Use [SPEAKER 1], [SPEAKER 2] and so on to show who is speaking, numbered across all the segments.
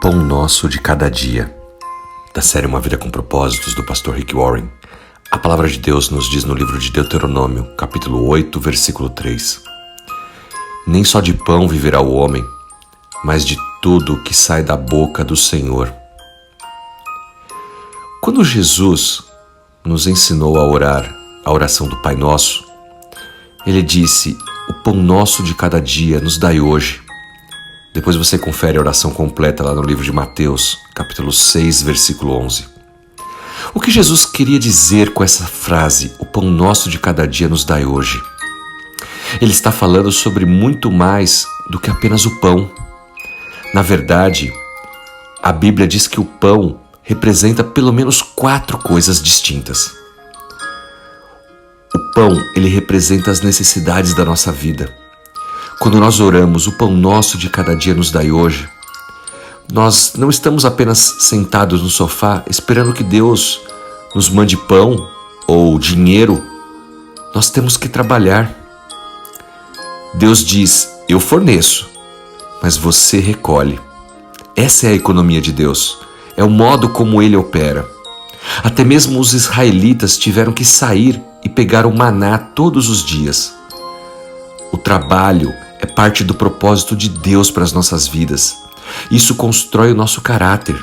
[SPEAKER 1] Pão Nosso de Cada Dia, da série Uma Vida com Propósitos, do pastor Rick Warren. A palavra de Deus nos diz no livro de Deuteronômio, capítulo 8, versículo 3. Nem só de pão viverá o homem, mas de tudo que sai da boca do Senhor. Quando Jesus nos ensinou a orar a oração do Pai Nosso, Ele disse: o pão nosso de cada dia nos dai hoje. Depois você confere a oração completa lá no livro de Mateus, capítulo 6, versículo 11. O que Jesus queria dizer com essa frase, o pão nosso de cada dia nos dai hoje? Ele está falando sobre muito mais do que apenas o pão. Na verdade, a Bíblia diz que o pão representa pelo menos 4 coisas distintas. O pão, ele representa as necessidades da nossa vida. Quando nós oramos, o pão nosso de cada dia nos dai hoje, nós não estamos apenas sentados no sofá esperando que Deus nos mande pão ou dinheiro. Nós temos que trabalhar. Deus diz: eu forneço, mas você recolhe. Essa é a economia de Deus. É o modo como Ele opera. Até mesmo os israelitas tiveram que sair e pegar o maná todos os dias. O trabalho é parte do propósito de Deus para as nossas vidas. Isso constrói o nosso caráter.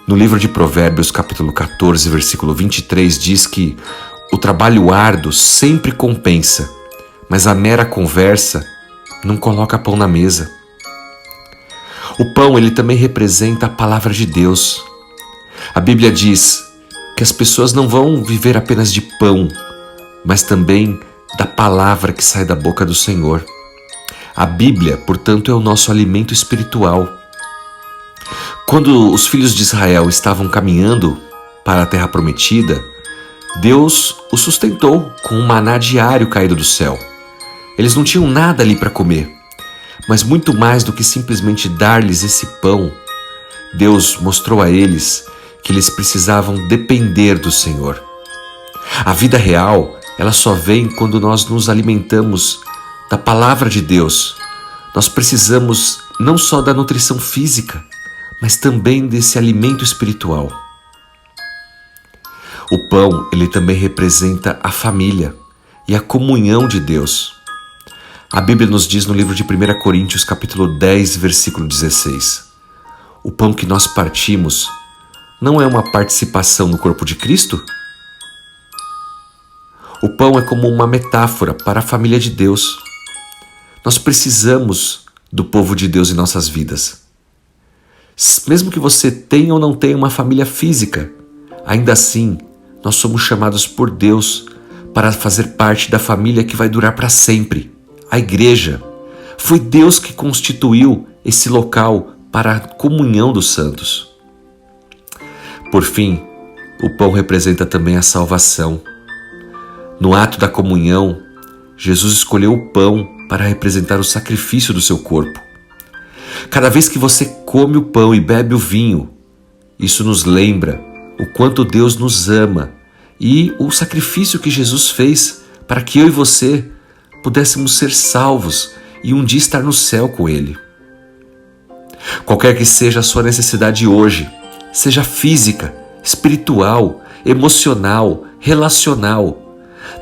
[SPEAKER 1] No livro de Provérbios, capítulo 14, versículo 23, diz que o trabalho árduo sempre compensa, mas a mera conversa não coloca pão na mesa. O pão, ele também representa a palavra de Deus. A Bíblia diz que as pessoas não vão viver apenas de pão, mas também da palavra que sai da boca do Senhor. A Bíblia, portanto, é o nosso alimento espiritual. Quando os filhos de Israel estavam caminhando para a terra prometida, Deus os sustentou com um maná diário caído do céu. Eles não tinham nada ali para comer, mas muito mais do que simplesmente dar-lhes esse pão, Deus mostrou a eles que eles precisavam depender do Senhor. A vida real, ela só vem quando nós nos alimentamos da palavra de Deus. Nós precisamos não só da nutrição física, mas também desse alimento espiritual. O pão, ele também representa a família e a comunhão de Deus. A Bíblia nos diz no livro de 1 Coríntios, capítulo 10, versículo 16. O pão que nós partimos não é uma participação no corpo de Cristo? O pão é como uma metáfora para a família de Deus. Nós precisamos do povo de Deus em nossas vidas. Mesmo que você tenha ou não tenha uma família física, ainda assim, nós somos chamados por Deus para fazer parte da família que vai durar para sempre, a igreja. Foi Deus que constituiu esse local para a comunhão dos santos. Por fim, o pão representa também a salvação. No ato da comunhão, Jesus escolheu o pão para representar o sacrifício do seu corpo. Cada vez que você come o pão e bebe o vinho, isso nos lembra o quanto Deus nos ama e o sacrifício que Jesus fez para que eu e você pudéssemos ser salvos e um dia estar no céu com Ele. Qualquer que seja a sua necessidade hoje, seja física, espiritual, emocional, relacional,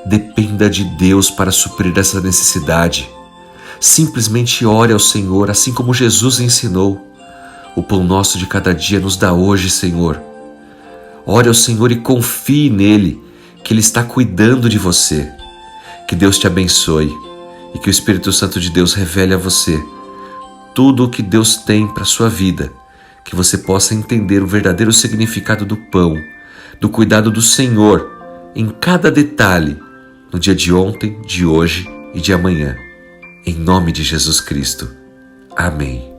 [SPEAKER 1] dependa de Deus para suprir essa necessidade. Simplesmente ore ao Senhor, assim como Jesus ensinou. O pão nosso de cada dia nos dá hoje, Senhor. Ore ao Senhor e confie nele, que Ele está cuidando de você. Que Deus te abençoe e que o Espírito Santo de Deus revele a você tudo o que Deus tem para a sua vida, que você possa entender o verdadeiro significado do pão, do cuidado do Senhor em cada detalhe, no dia de ontem, de hoje e de amanhã. Em nome de Jesus Cristo. Amém.